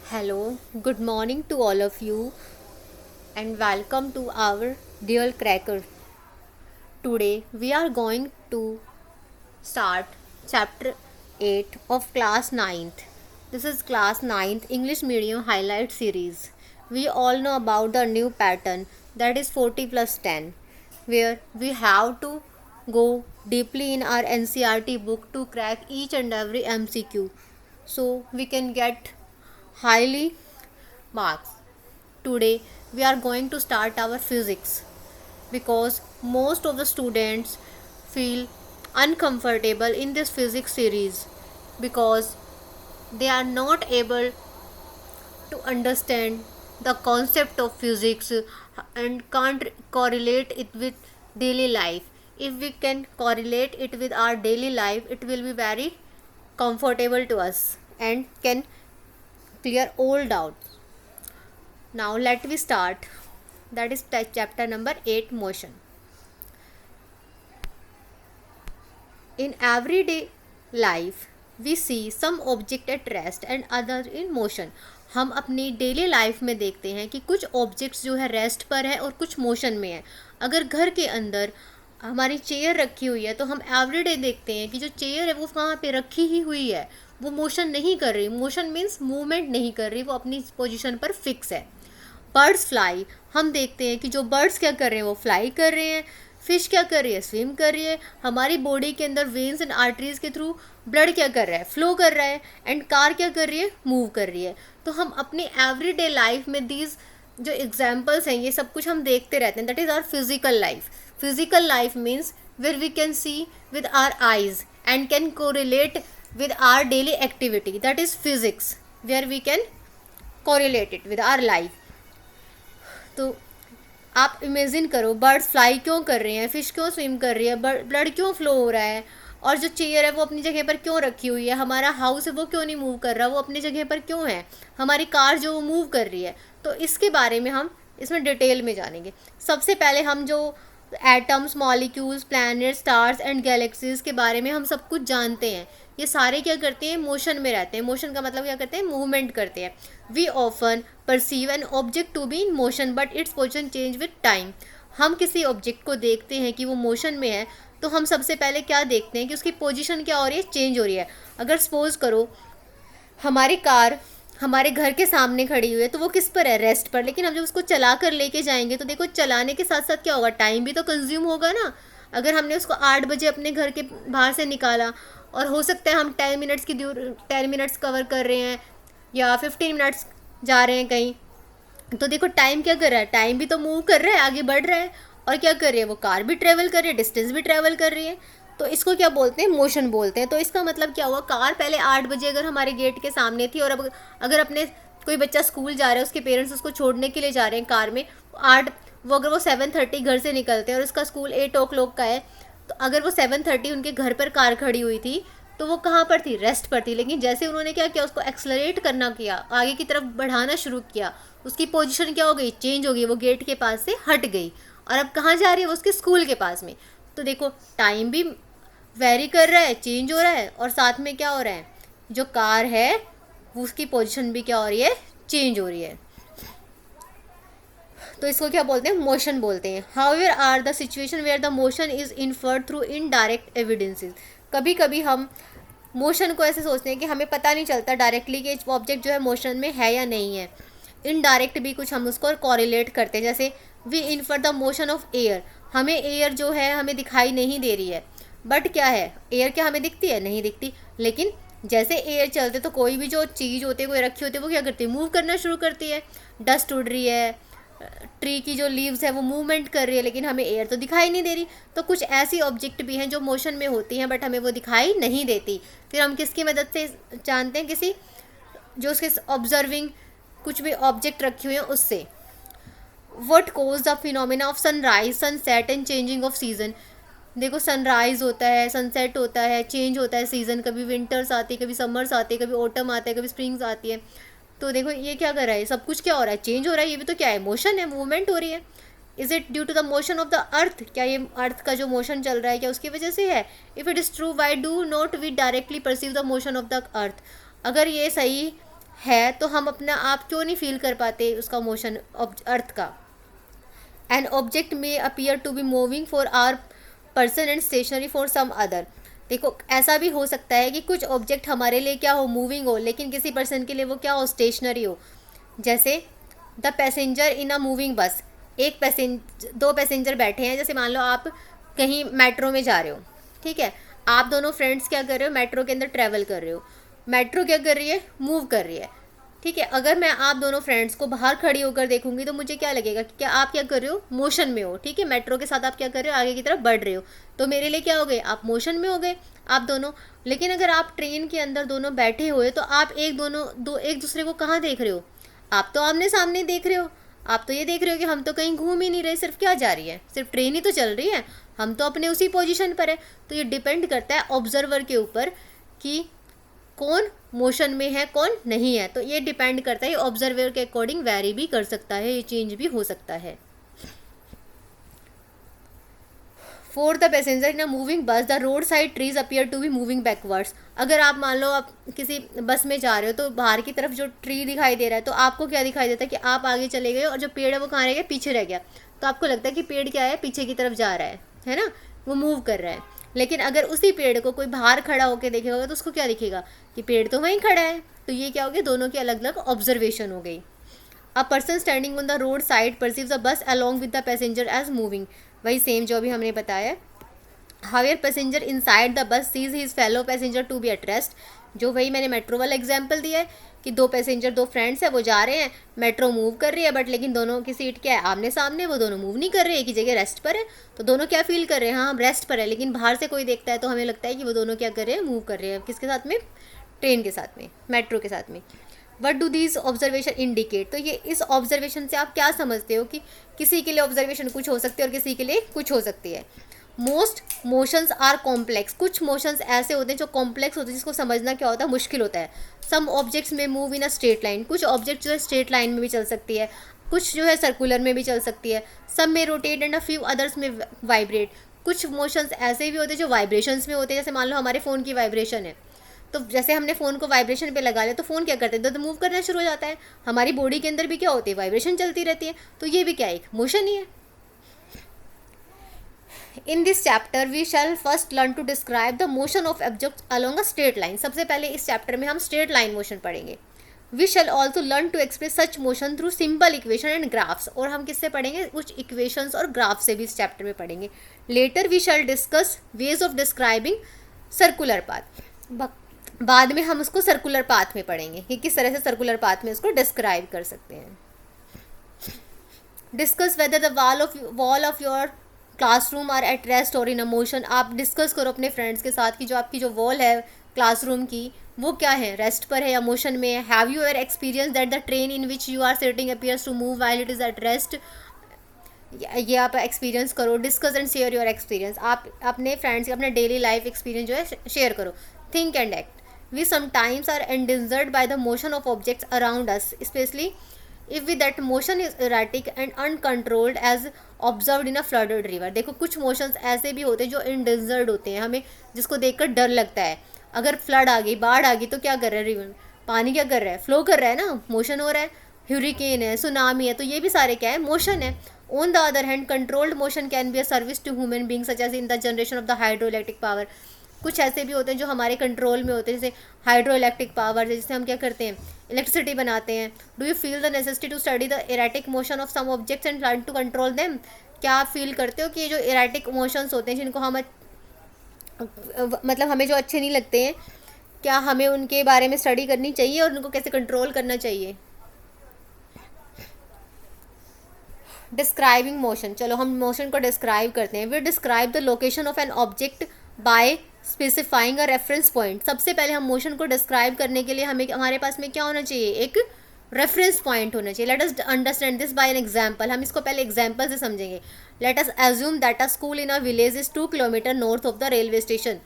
Hello, good morning to all of you, and welcome to our Dear Cracker. Today we are going to start chapter 8 of class ninth. This is class ninth English medium highlight series. We all know about the new pattern, that is 40 plus 10, where we have to go deeply in our NCRT book to crack each and every MCQ so we can get highly marks. Today we are going to start our physics because most of the students feel uncomfortable in this physics series because they are not able to understand the concept of physics and can't correlate it with daily life. If we can correlate it with our daily life, it will be very comfortable to us and can clear all doubts. Now let me start. That is chapter number 8, motion. In everyday life we see some object at rest and other in motion. हम अपनी daily life में देखते हैं कि कुछ objects जो है rest पर है और कुछ मोशन में है. अगर घर के अंदर हमारी चेयर रखी हुई है तो हम एवरीडे देखते हैं कि जो चेयर है वो वहाँ पे रखी ही हुई है, वो मोशन नहीं कर रही. मोशन मीन्स मूवमेंट नहीं कर रही, वो अपनी पोजीशन पर फिक्स है. बर्ड्स फ्लाई, हम देखते हैं कि जो बर्ड्स क्या कर रहे हैं वो फ्लाई कर रहे हैं. फिश क्या कर रही है, स्विम कर रही है. हमारी बॉडी के अंदर वेन्स एंड आर्टरीज के थ्रू ब्लड क्या कर रहा है, फ्लो कर रहा है. एंड कार क्या कर रही है, मूव कर रही है. तो हम अपनी एवरीडे लाइफ में दीज जो एग्जाम्पल्स हैं ये सब कुछ हम देखते रहते हैं. That is our physical life. Physical life means where we can see with our eyes and can correlate with our daily activity, that is physics, where we can correlate it with our life. तो आप imagine करो, birds fly क्यों कर रहे हैं, fish क्यों swim कर रही है, ब्लड क्यों फ्लो हो रहा है, और जो चेयर है वो अपनी जगह पर क्यों रखी हुई है, हमारा हाउस है वो क्यों नहीं मूव कर रहा, वो अपनी जगह पर क्यों है, हमारी कार जो वो मूव कर रही है. तो इसके बारे में हम इसमें डिटेल में जानेंगे. सबसे पहले हम जो atoms, molecules, planet, stars and galaxies के बारे में हम सब कुछ जानते हैं. ये सारे क्या करते हैं, मोशन में रहते हैं. मोशन का मतलब क्या करते हैं, मूवमेंट करते हैं. We often perceive an object to be in motion but its position change with time. हम किसी ऑब्जेक्ट को देखते हैं कि वो मोशन में है तो हम सबसे पहले क्या देखते हैं कि उसकी पोजीशन क्या हो रही है, चेंज हो रही है. अगर सपोज करो हमारी कार हमारे घर के सामने खड़ी हुई है तो वो किस पर है, रेस्ट पर. लेकिन हम जब उसको चला कर लेके जाएंगे तो देखो चलाने के साथ साथ क्या होगा, टाइम भी तो कंज्यूम होगा ना. अगर हमने उसको 8 बजे अपने घर के बाहर से निकाला और हो सकता है हम 10 मिनट्स कवर कर रहे हैं या 15 मिनट्स जा रहे हैं कहीं, तो देखो टाइम क्या कर रहा है, टाइम भी तो मूव कर रहा है, आगे बढ़ रहा है. और क्या कर रही है, वो कार भी ट्रेवल कर रही है, डिस्टेंस भी ट्रेवल कर रही है. तो इसको क्या बोलते हैं, मोशन बोलते हैं. तो इसका मतलब क्या हुआ, कार पहले 8 बजे अगर हमारे गेट के सामने थी और अब अगर अपने कोई बच्चा स्कूल जा रहा है, उसके पेरेंट्स उसको छोड़ने के लिए जा रहे हैं कार में, आठ वो अगर वो 7:30 घर से निकलते हैं और उसका स्कूल 8 o'clock का है, तो अगर वो 7:30 उनके घर पर कार खड़ी हुई थी तो वो कहाँ पर थी, रेस्ट पर थी. लेकिन जैसे उन्होंने क्या किया, उसको एक्सलरेट करना किया, आगे की तरफ बढ़ाना शुरू किया, उसकी पोजीशन क्या हो गई, चेंज हो गई, वो गेट के पास से हट गई और अब कहाँ जा रही है, वो उसके स्कूल के पास में. तो देखो टाइम भी वेरी कर रहा है, चेंज हो रहा है, और साथ में क्या हो रहा है, जो कार है उसकी पोजीशन भी क्या हो रही है, चेंज हो रही है. तो इसको क्या बोलते हैं, मोशन बोलते हैं. However are the situation where the motion is inferred through indirect evidences. कभी कभी हम मोशन को ऐसे सोचते हैं कि हमें पता नहीं चलता डायरेक्टली कि ऑब्जेक्ट जो है मोशन में है या नहीं है. इनडायरेक्ट भी कुछ हम उसको कॉरिलेट करते हैं. जैसे we infer the motion of air. हमें एयर जो है हमें दिखाई नहीं दे रही है, बट क्या है, एयर क्या हमें दिखती है, नहीं दिखती. लेकिन जैसे एयर चलते तो कोई भी जो चीज़ होती है, कोई रखी होती है, वो क्या करती है, मूव करना शुरू करती है. डस्ट उड़ रही है, ट्री की जो लीव्स है वो मूवमेंट कर रही है, लेकिन हमें एयर तो दिखाई नहीं दे रही. तो कुछ ऐसी ऑब्जेक्ट भी हैं जो मोशन में होती हैं बट हमें वो दिखाई नहीं देती. फिर हम किसकी मदद से जानते हैं, किसी जो उसके ऑब्जर्विंग कुछ भी ऑब्जेक्ट रखे हुए हैं उससे. What cause the phenomena of sunrise, sunset and changing of season. देखो सनराइज होता है, सनसेट होता है, चेंज होता है सीज़न, कभी विंटर्स आती है, कभी समर्स आती है, कभी ऑटम आते हैं, कभी स्प्रिंग्स आती है. तो देखो ये क्या कर रहा है, सब कुछ क्या हो रहा है, चेंज हो रहा है. ये भी तो क्या है, मोशन है, मूवमेंट हो रही है. Is it due to the motion of the earth, क्या ये अर्थ का जो मोशन चल रहा है क्या उसकी वजह से है. If it is true why do not we directly perceive the motion of the earth. अगर ये सही है तो हम अपना आप क्यों नहीं फील कर पाते उसका मोशन अर्थ का। An object may appear to be moving for our person and stationary for some other. देखो ऐसा भी हो सकता है कि कुछ ऑब्जेक्ट हमारे लिए क्या हो, मूविंग हो, लेकिन किसी पर्सन के लिए वो क्या हो, स्टेशनरी हो। जैसे the passenger in a moving बस, दो पैसेंजर बैठे हैं, जैसे मान लो आप कहीं मेट्रो में जा रहे हो, ठीक है, आप दोनों फ्रेंड्स क्या कर रहे हो, मेट्रो के अंदर ट्रैवल कर रहे हो, मेट्रो क्या कर रही है, मूव कर रही है, ठीक है। अगर मैं आप दोनों फ्रेंड्स को बाहर खड़ी होकर देखूंगी तो मुझे क्या लगेगा कि क्या आप क्या कर रहे हो, मोशन में हो, ठीक है, मेट्रो के साथ आप क्या कर रहे हो, आगे की तरफ बढ़ रहे हो, तो मेरे लिए क्या हो गए, आप मोशन में हो गए आप दोनों। लेकिन अगर आप ट्रेन के अंदर दोनों बैठे हुए तो आप एक दूसरे को कहाँ देख रहे हो, आप तो आमने सामने देख रहे हो। आप तो ये देख रहे हो कि हम तो कहीं घूम ही नहीं रहे, सिर्फ क्या जा रही है, सिर्फ ट्रेन ही तो चल रही है, हम तो अपने उसी पोजीशन पर है। तो ये डिपेंड करता है ऑब्जर्वर के ऊपर कि कौन मोशन में है कौन नहीं है। तो ये डिपेंड करता है, ऑब्जर्वर के अकॉर्डिंग वेरी भी कर सकता है, ये चेंज भी हो सकता है। For the passenger in a moving bus the road side trees appear to be moving backwards. अगर आप मान लो आप किसी बस में जा रहे हो तो बाहर की तरफ जो ट्री दिखाई दे रहा है तो आपको क्या दिखाई देता है कि आप आगे चले गए और जो पेड़ है वो कहाँ रह गया, पीछे रह गया। तो आपको लगता है कि पेड़ क्या है, पीछे की तरफ जा रहा है ना, वो मूव कर रहा है। लेकिन अगर उसी पेड़ को कोई बाहर खड़ा होकर देखेगा तो उसको क्या दिखेगा कि पेड़ तो वहीं खड़ा है। तो ये क्या हो गया, दोनों की अलग अलग ऑब्जर्वेशन हो गई। A person standing on the road side perceives the bus along with the passenger as moving. वही सेम जो भी हमने बताया। However passenger inside the bus sees his fellow passenger to be at rest. जो वही मैंने मेट्रो वाला example दिया है कि दो पैसेंजर, दो फ्रेंड्स है, वो जा रहे हैं, मेट्रो मूव कर रही है, बट लेकिन दोनों की सीट क्या है, आमने सामने, वो दोनों मूव नहीं कर रहे, एक ही जगह रेस्ट पर है। तो दोनों क्या फील कर रहे हैं, हाँ हम रेस्ट पर है, लेकिन बाहर से कोई देखता है तो हमें लगता है कि वो दोनों क्या कर रहे हैं, मूव कर रहे हैं। किसके साथ में, ट्रेन के साथ में, मेट्रो के साथ में। What do these observation indicate. तो ये इस ऑब्जर्वेशन से आप क्या समझते हो कि किसी के लिए ऑब्जर्वेशन कुछ हो सकती है और किसी के लिए कुछ हो सकती है। Most motions are complex. कुछ मोशंस ऐसे होते हैं जो कॉम्प्लेक्स होते हैं, जिसको समझना क्या होता है, मुश्किल होता है। सम ऑब्जेक्ट्स में move in a straight line. कुछ ऑब्जेक्ट जो है स्ट्रेट लाइन में भी चल सकती है, कुछ जो है सर्कुलर में भी चल सकती है। सम में rotate and a few others में वाइब्रेट। कुछ मोशंस ऐसे भी होते हैं जो वाइब्रेशंस में होते हैं, जैसे मान लो हमारे फ़ोन की वाइब्रेशन है, तो जैसे हमने फ़ोन को वाइब्रेशन पे लगा लिया तो फ़ोन क्या करते हैं, तो मूव करना शुरू हो जाता है। हमारी बॉडी के अंदर भी क्या होती है, वाइब्रेशन चलती रहती है। तो ये भी क्या है, एक मोशन ही है। In this chapter we shall first learn to describe the motion of objects along a straight line. सबसे पहले इस चैप्टर में हम स्ट्रेट लाइन मोशन पढ़ेंगे। We shall also learn to express such motion through simple equation and graphs. और हम किससे पढ़ेंगे, कुछ इक्वेशंस और ग्राफ से भी इस चैप्टर में पढ़ेंगे। Later we shall discuss ways of describing circular path. बाद में हम उसको सर्कुलर पाथ में पढ़ेंगे कि किस तरह से सर्कुलर पाथ में उसको डिस्क्राइब कर सकते हैं। Discuss whether the wall of your classroom are at rest or in a motion. आप डिस्कस करो अपने फ्रेंड्स के साथ कि जो आपकी जो वॉल है क्लासरूम की, वो क्या है, रेस्ट पर है या मोशन में है। Have you ever experience that the train in which you are sitting appears to move while it is at rest. ये आप एक्सपीरियंस करो। Discuss and share your experience. आप अपने फ्रेंड्स के अपने डेली लाइफ एक्सपीरियंस जो है शेयर करो। Think and act. We sometimes are endangered by the motion of objects around us, especially if that motion is erratic and uncontrolled as observed in a flooded river। देखो कुछ motions ऐसे भी होते हैं जो endangered होते हैं, हमें जिसको देखकर डर लगता है। अगर फ्लड आ गई, बाढ़ आ गई, तो क्या कर रहा है रिवर, पानी क्या कर रहा है, फ्लो कर रहा है ना, मोशन हो रहा है। ह्यूरिकेन है, सुनामी है, तो ये भी सारे क्या है, मोशन है। On the other hand controlled motion can be a service to human being such as in the generation of the hydro electric power. कुछ ऐसे भी होते हैं जो हमारे कंट्रोल में होते हैं, जैसे हाइड्रो इलेक्ट्रिक पावर, जिससे हम क्या करते हैं, इलेक्ट्रिसिटी बनाते हैं। Do you feel the necessity to study the erratic motion of some objects and try to control them. क्या आप फील करते हो कि ये जो एराटिक मोशंस होते हैं जिनको हम मतलब हमें जो अच्छे नहीं लगते हैं, क्या हमें उनके बारे में स्टडी करनी चाहिए और उनको कैसे कंट्रोल करना चाहिए। Describing motion. चलो हम मोशन को डिस्क्राइब करते हैं। We describe the location of an object by specifying a reference point. सबसे पहले हम मोशन को डिस्क्राइब करने के लिए हमें हमारे पास में क्या होना चाहिए, एक रेफरेंस पॉइंट होना चाहिए। Let us understand this by an example. हम इसको पहले एग्जाम्पल से समझेंगे। Let us assume that a school in a village is 2 kilometre north of the railway station.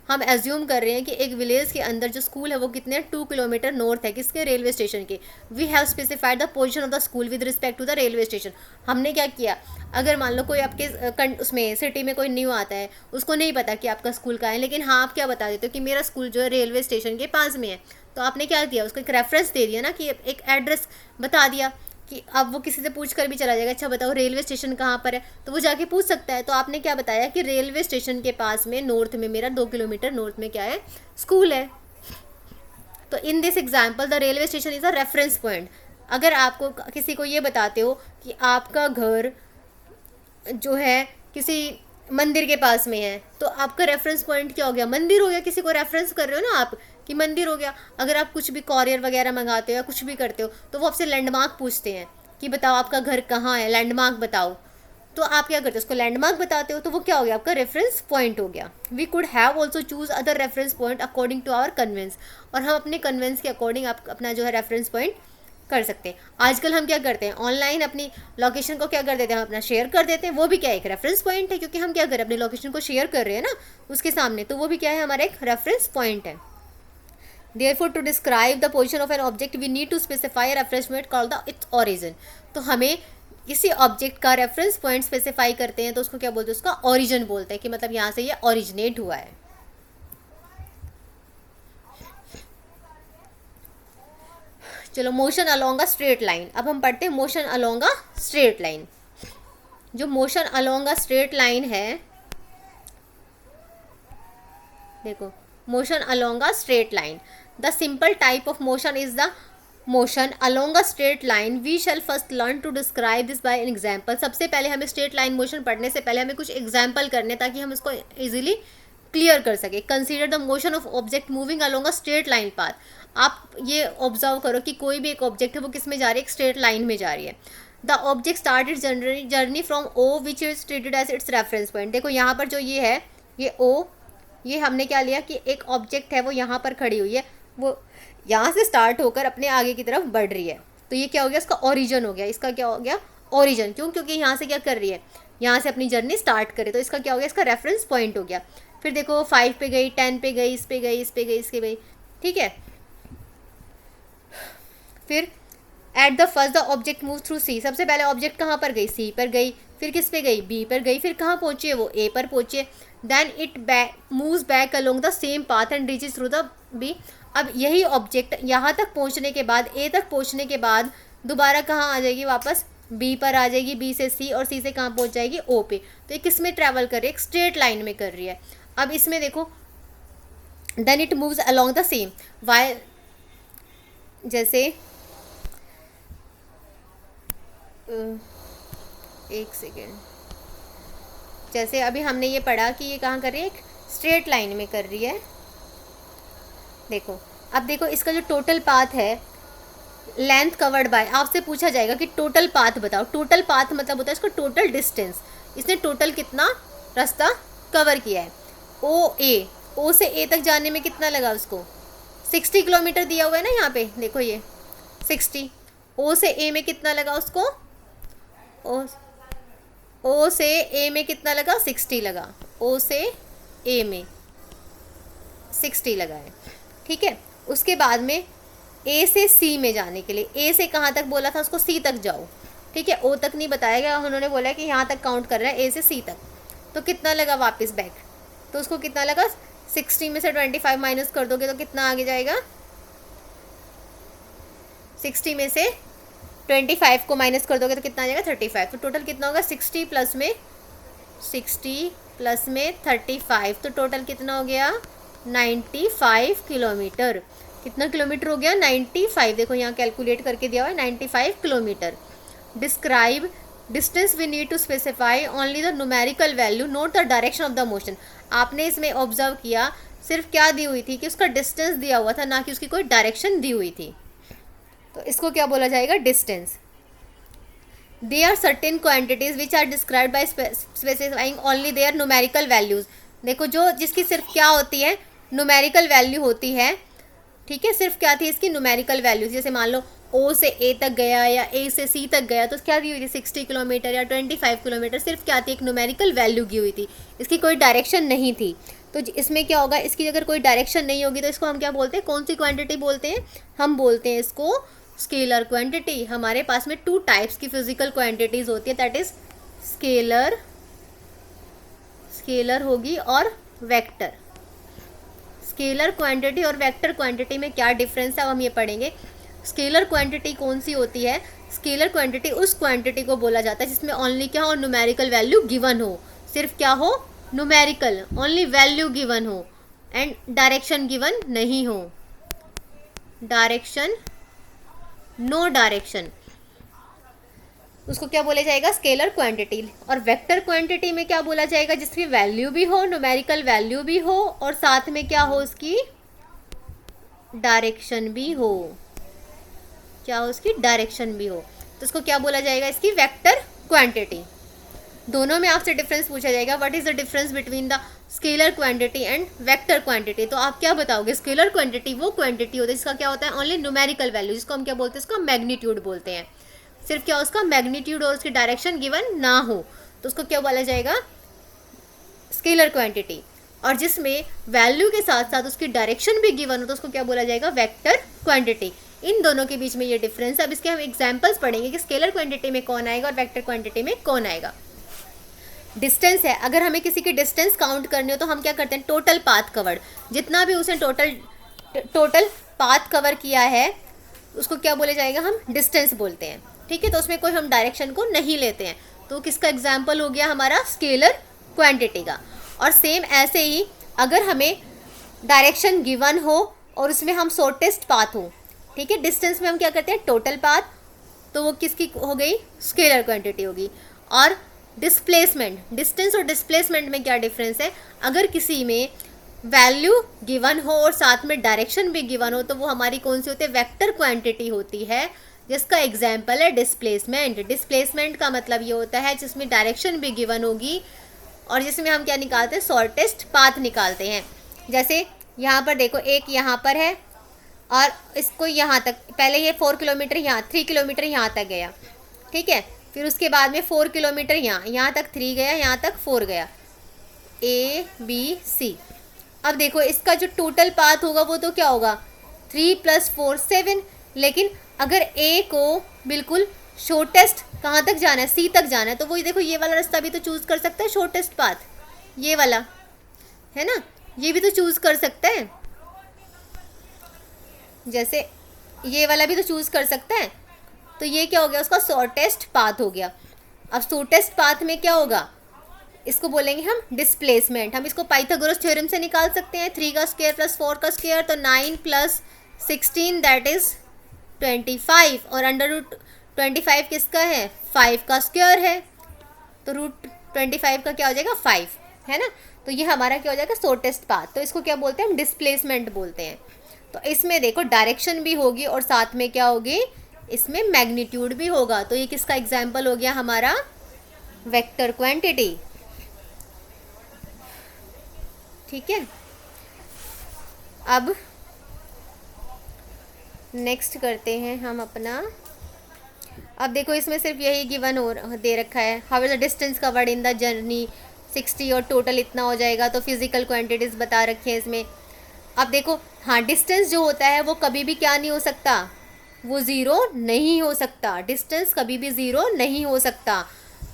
हम एज्यूम कर रहे हैं कि एक विलेज के अंदर जो स्कूल है वो कितने 2 किलोमीटर नॉर्थ है किसके, रेलवे स्टेशन के। We have specified the position of the school with respect to the railway station. हमने क्या किया, अगर मान लो कोई आपके उसमें सिटी में कोई न्यू आता है, उसको नहीं पता कि आपका स्कूल कहाँ है, लेकिन हाँ आप क्या बता देते हो कि मेरा स्कूल जो है रेलवे स्टेशन के पास में है, तो आपने क्या किया, उसको एक रेफरेंस दे दिया ना, कि एक एड्रेस बता दिया कि अब वो किसी से पूछ कर भी चला जाएगा, अच्छा बताओ रेलवे स्टेशन कहाँ पर है, तो वो जाके पूछ सकता है। तो आपने क्या बताया कि रेलवे स्टेशन के पास में नॉर्थ में, मेरा 2 किलोमीटर नॉर्थ में क्या है, स्कूल है। तो in this example the railway station is a reference point. अगर आपको किसी को ये बताते हो कि आपका घर जो है किसी मंदिर के पास में है, तो आपका रेफरेंस पॉइंट क्या हो गया, मंदिर हो गया। किसी को रेफरेंस कर रहे हो ना आप कि मंदिर हो गया। अगर आप कुछ भी कॉरियर वगैरह मंगाते हो या कुछ भी करते हो, तो वो आपसे लैंडमार्क पूछते हैं कि बताओ आपका घर कहाँ है, लैंडमार्क बताओ। तो आप क्या करते हो, उसको लैंडमार्क बताते हो, तो वो क्या हो गया, आपका रेफरेंस पॉइंट हो गया। We could have also choose other reference point according to our convenience. और हम अपने कन्वेंस के अकॉर्डिंग आप अपना जो है रेफरेंस पॉइंट कर सकते हैं। आजकल हम क्या करते हैं, ऑनलाइन अपनी लोकेशन को क्या कर देते हैं, हम अपना शेयर कर देते हैं। वो भी क्या है, एक रेफरेंस पॉइंट है, क्योंकि हम क्या कर रहे हैं, अपनी लोकेशन को शेयर कर रहे हैं ना उसके सामने, तो वो भी क्या है, हमारा एक रेफरेंस पॉइंट है। Therefore, to describe the position of an object, we need to specify a reference point called the its origin. तो हमें किसी ऑब्जेक्ट का रेफरेंस पॉइंट स्पेसिफाई करते हैं, तो उसको क्या बोलते हैं, उसका ओरिजिन बोलते हैं, कि मतलब यहाँ से ये ओरिजिनेट हुआ है। चलो, motion along a straight line. अब हम पढ़ते हैं motion along a straight line. जो motion along a straight line है, देखो, motion along a straight line, the simple type of motion is the motion along a straight line. We shall first learn to describe this by an example. सबसे पहले हमें straight line motion पढ़ने से पहले हमें कुछ एग्जाम्पल करने, ताकि हम इसको इजीली क्लियर कर सके। Consider the motion of object moving along a straight line path. आप ये ऑब्जर्व करो कि कोई भी एक ऑब्जेक्ट है वो किस में जा रही है, एक स्ट्रेट लाइन में जा रही है। The object start its journey from O which is treated as its reference point. देखो यहाँ पर जो ये है, ये ओ, ये हमने क्या लिया कि एक ऑब्जेक्ट है वो यहाँ पर खड़ी हुई है, वो यहाँ से स्टार्ट होकर अपने आगे की तरफ बढ़ रही है, तो ये क्या हो गया, इसका ओरिजिन हो गया। इसका क्या हो गया, ओरिजिन। क्यों, क्योंकि यहाँ से क्या कर रही है, यहाँ से अपनी जर्नी स्टार्ट करे, तो इसका क्या हो गया, इसका रेफरेंस पॉइंट हो गया। फिर देखो 5 पे गई, 10 पे गई, इस पे गई, इस पे गई, इसके गई, ठीक है। फिर at the first the object move through C. सबसे पहले ऑब्जेक्ट कहाँ पर गई, सी पर गई, फिर किस पे गई, बी पर गई, फिर कहाँ पहुँची है, वो ए पर पहुँची है। Then it moves back along the same path and reaches through the B. अब यही ऑब्जेक्ट यहाँ तक पहुँचने के बाद, ए तक पहुँचने के बाद दोबारा कहाँ आ जाएगी, वापस बी पर आ जाएगी, बी से सी, और सी से कहाँ पहुँच जाएगी, ओ पे। तो ये किस में ट्रैवल कर रही है, एक स्ट्रेट लाइन में कर रही है। अब इसमें देखो, then it moves along the same way, जैसे एक सेकेंड, जैसे अभी हमने ये पढ़ा कि ये कहाँ कर रही है, एक स्ट्रेट लाइन में कर रही है। देखो, अब देखो इसका जो टोटल पाथ है, लेंथ कवर्ड बाय, आपसे पूछा जाएगा कि टोटल पाथ बताओ। टोटल पाथ मतलब होता है इसका टोटल डिस्टेंस, इसने टोटल कितना रास्ता कवर किया है। ओ से ए तक जाने में कितना लगा उसको, 60 किलोमीटर दिया हुआ है ना यहाँ पे, देखो ये 60। ओ से ए में कितना लगा उसको, ओ से ए में कितना लगा, 60 लगा। ओ से ए में 60 लगा है, ठीक है। उसके बाद में ए से सी में जाने के लिए, ए से कहाँ तक बोला था उसको, सी तक जाओ, ठीक है। ओ तक नहीं बताया गया, उन्होंने बोला कि यहाँ तक काउंट कर रहा है, ए से सी तक। तो कितना लगा वापस बैक, तो उसको कितना लगा, 60 में से 25 माइनस कर दोगे तो कितना आगे जाएगा, 60 में से 25 को माइनस कर दोगे तो कितना आ जाएगा, 35। तो टोटल कितना होगा, 60 प्लस में 35, तो टोटल कितना हो गया, 95 किलोमीटर। कितना किलोमीटर हो गया, 95। देखो यहाँ कैलकुलेट करके दिया हुआ है, 95 kilometre. Describe distance we need to specify only the numerical value, not the direction of the motion. आपने इसमें ऑब्जर्व किया, सिर्फ क्या दी हुई थी कि उसका डिस्टेंस दिया हुआ था, ना कि उसकी कोई डायरेक्शन दी हुई थी। तो इसको क्या बोला जाएगा, distance. They are certain quantities which are describe by specifying only their numerical values. देखो, जो जिसकी सिर्फ क्या होती है, न्यूमेरिकल वैल्यू होती है, ठीक है। सिर्फ क्या थी इसकी, न्यूमेरिकल वैल्यूज। जैसे मान लो ओ से ए तक गया या ए से सी तक गया, तो क्या दी हुई थी, 60 किलोमीटर या 25 किलोमीटर। सिर्फ क्या थी, एक न्यूमेरिकल वैल्यू की हुई थी, इसकी कोई डायरेक्शन नहीं थी। तो इसमें क्या होगा, इसकी अगर कोई डायरेक्शन नहीं होगी तो इसको हम क्या बोलते हैं, कौन सी क्वांटिटी बोलते हैं, हम बोलते हैं इसको स्केलर क्वांटिटी। हमारे पास में 2 टाइप्स की फिजिकल क्वांटिटीज होती है, दैट इज स्केलर होगी और वेक्टर। स्केलर क्वांटिटी और वेक्टर क्वांटिटी में क्या डिफरेंस है अब हम ये पढ़ेंगे। स्केलर क्वांटिटी कौन सी होती है, स्केलर क्वांटिटी उस क्वांटिटी को बोला जाता है जिसमें ओनली क्या हो, न्यूमेरिकल वैल्यू गिवन हो, सिर्फ क्या हो, न्यूमेरिकल ओनली वैल्यू गिवन हो एंड डायरेक्शन गिवन नहीं हो, डायरेक्शन नो डायरेक्शन, उसको क्या बोला जाएगा, स्केलर क्वांटिटी। और वेक्टर क्वांटिटी में क्या बोला जाएगा, जिसकी वैल्यू भी हो, न्यूमेरिकल वैल्यू भी हो और साथ में क्या हो, उसकी डायरेक्शन भी हो, क्या हो, उसकी डायरेक्शन भी हो, तो उसको क्या बोला जाएगा, इसकी वेक्टर क्वांटिटी। दोनों में आपसे डिफरेंस पूछा जाएगा, what is the difference between the scalar quantity and vector quantity. तो आप क्या बताओगे, स्केलर क्वांटिटी वो क्वांटिटी होती है जिसका क्या होता है, ओनली न्यूमेरिकल वैल्यू, जिसको हम क्या बोलते हैं, उसका मैग्नीट्यूड बोलते हैं, सिर्फ क्या उसका मैग्नीट्यूड और उसकी डायरेक्शन गिवन ना हो, तो उसको क्या बोला जाएगा, स्केलर क्वांटिटी। और जिसमें वैल्यू के साथ साथ उसकी डायरेक्शन भी गिवन हो तो उसको क्या बोला जाएगा, वेक्टर क्वांटिटी। इन दोनों के बीच में ये डिफरेंस है। अब इसके हम एग्जांपल्स पढ़ेंगे कि स्केलर क्वांटिटी में कौन आएगा और वेक्टर क्वांटिटी में कौन आएगा। डिस्टेंस है, अगर हमें किसी की डिस्टेंस काउंट करनी हो तो हम क्या करते हैं, टोटल पाथ कवर्ड, जितना भी उसने टोटल पाथ कवर किया है उसको क्या बोले जाएगा, हम डिस्टेंस बोलते हैं, ठीक है। तो उसमें कोई हम डायरेक्शन को नहीं लेते हैं, तो किसका एग्जाम्पल हो गया, हमारा स्केलर क्वांटिटी का। और सेम ऐसे ही अगर हमें डायरेक्शन गिवन हो और उसमें हम शॉर्टेस्ट पाथ हो, ठीक है, डिस्टेंस में हम क्या करते हैं, टोटल पाथ, तो वो किसकी हो गई, स्केलर क्वांटिटी होगी। और डिस्प्लेसमेंट, डिस्टेंस और डिस्प्लेसमेंट में क्या डिफरेंस है, अगर किसी में वैल्यू गिवन हो और साथ में डायरेक्शन भी गिवन हो तो वो हमारी कौन सी होती है, वेक्टर क्वांटिटी होती है, जिसका एग्जाम्पल है डिस्प्लेसमेंट। डिस्प्लेसमेंट का मतलब ये होता है जिसमें डायरेक्शन भी गिवन होगी और जिसमें हम क्या निकालते हैं, शॉर्टेस्ट पाथ निकालते हैं। जैसे यहाँ पर देखो, एक यहाँ पर है और इसको यहाँ तक, पहले ये 4 किलोमीटर यहाँ, 3 किलोमीटर यहाँ तक गया, ठीक है, फिर उसके बाद में 4 किलोमीटर यहाँ तक 3 गया, यहाँ तक 4 गया, ABC। अब देखो इसका जो टोटल पाथ होगा वो तो क्या होगा, 3 + 4 7, लेकिन अगर A को बिल्कुल शॉर्टेस्ट कहाँ तक जाना है, C तक जाना है, तो वो देखो ये वाला रास्ता भी तो चूज़ कर सकता है, शॉर्टेस्ट पाथ, ये वाला है ना, ये भी तो चूज़ कर सकता है, जैसे ये वाला भी तो चूज़ कर सकता है। तो ये क्या हो गया, उसका शॉर्टेस्ट पाथ हो गया। अब शॉर्टेस्ट पाथ में क्या होगा, इसको बोलेंगे हम डिस्प्लेसमेंट। हम इसको पाइथागोरस थ्योरम से निकाल सकते हैं, 3 का स्क्वायर + 4 का स्क्वायर, तो 9 + 16 दैट इज 25, और √25 किसका है, 5 का स्क्वायर है, तो √25 का क्या हो जाएगा, 5, है ना। तो ये हमारा क्या हो जाएगा, शॉर्टेस्ट पाथ, तो इसको क्या बोलते हैं, हम डिस्प्लेसमेंट बोलते हैं। तो इसमें देखो डायरेक्शन भी होगी और साथ में क्या होगी, इसमें मैग्नीट्यूड भी होगा, तो ये किसका एग्जाम्पल हो गया, हमारा वेक्टर क्वांटिटी, ठीक है। अब नेक्स्ट करते हैं हम अपना, अब देखो इसमें सिर्फ यही गिवन हो दे रखा है, how is the distance covered in the journey 60 और टोटल इतना हो जाएगा, तो फिजिकल क्वांटिटीज़ बता रखी है इसमें। अब देखो हाँ, डिस्टेंस जो होता है वो कभी भी क्या नहीं हो सकता, वो ज़ीरो नहीं हो सकता, डिस्टेंस कभी भी ज़ीरो नहीं हो सकता,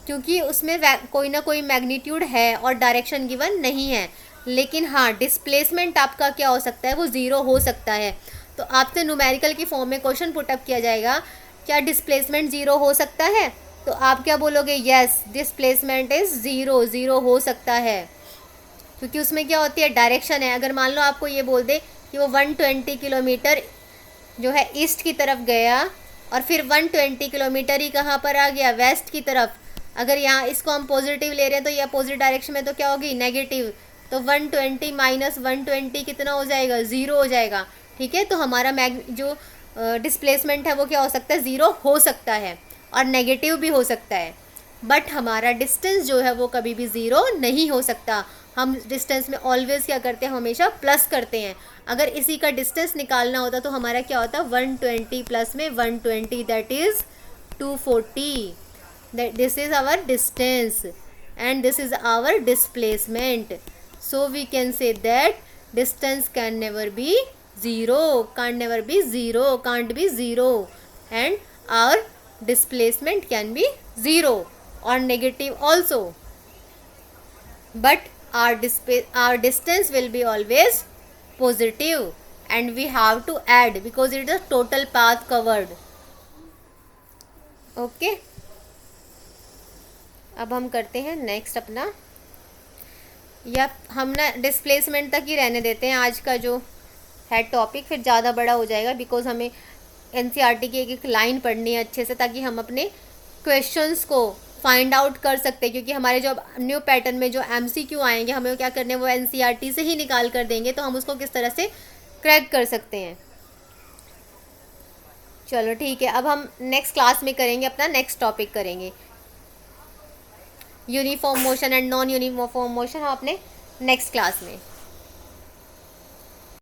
क्योंकि उसमें कोई ना कोई मैग्नीट्यूड है और डायरेक्शन गिवन नहीं है। लेकिन हाँ, डिस्प्लेसमेंट आपका क्या हो सकता है, वो ज़ीरो हो सकता है। तो आपसे न्यूमेरिकल की फॉर्म में क्वेश्चन पुटअप किया जाएगा, क्या डिस्प्लेसमेंट ज़ीरो हो सकता है, तो आप क्या बोलोगे, yes displacement is zero, zero हो सकता है, क्योंकि उसमें क्या होती है, डायरेक्शन है। अगर मान लो आपको ये बोल दे कि वो 120 किलोमीटर जो है ईस्ट की तरफ गया और फिर 120 किलोमीटर ही कहाँ पर आ गया, वेस्ट की तरफ, अगर यहाँ इसको हम पॉजिटिव ले रहे हैं तो ये अपोजिट डायरेक्शन में तो क्या होगी, नेगेटिव, तो 120 - 120 कितना हो जाएगा, ज़ीरो हो जाएगा, ठीक है। तो हमारा जो डिस्प्लेसमेंट है वो क्या हो सकता है, ज़ीरो हो सकता है और नेगेटिव भी हो सकता है, बट हमारा डिस्टेंस जो है वो कभी भी ज़ीरो नहीं हो सकता। हम डिस्टेंस में ऑलवेज क्या करते हैं, हमेशा प्लस करते हैं। अगर इसी का डिस्टेंस निकालना होता तो हमारा क्या होता, 120 प्लस में 120 that is 240, this is our distance and this is our displacement. So we can say that distance can never be zero, can't never be zero, can't be zero, and our displacement can be zero or negative also. But our distance will be always positive, and we have to add because it is a total path covered. Okay. अब हम करते हैं next अपना, या हम ना displacement तक ही रहने देते हैं आज का जो है टॉपिक, फिर ज़्यादा बड़ा हो जाएगा बिकॉज हमें एनसीईआरटी की एक एक लाइन पढ़नी है अच्छे से, ताकि हम अपने क्वेश्चंस को फाइंड आउट कर सकते हैं, क्योंकि हमारे जो न्यू पैटर्न में जो एमसीक्यू आएंगे हमें क्या करने, वो एनसीईआरटी से ही निकाल कर देंगे, तो हम उसको किस तरह से क्रैक कर सकते हैं। चलो ठीक है, अब हम नेक्स्ट क्लास में करेंगे, अपना नेक्स्ट टॉपिक करेंगे uniform motion and non uniform motion, हम अपने नेक्स्ट क्लास में।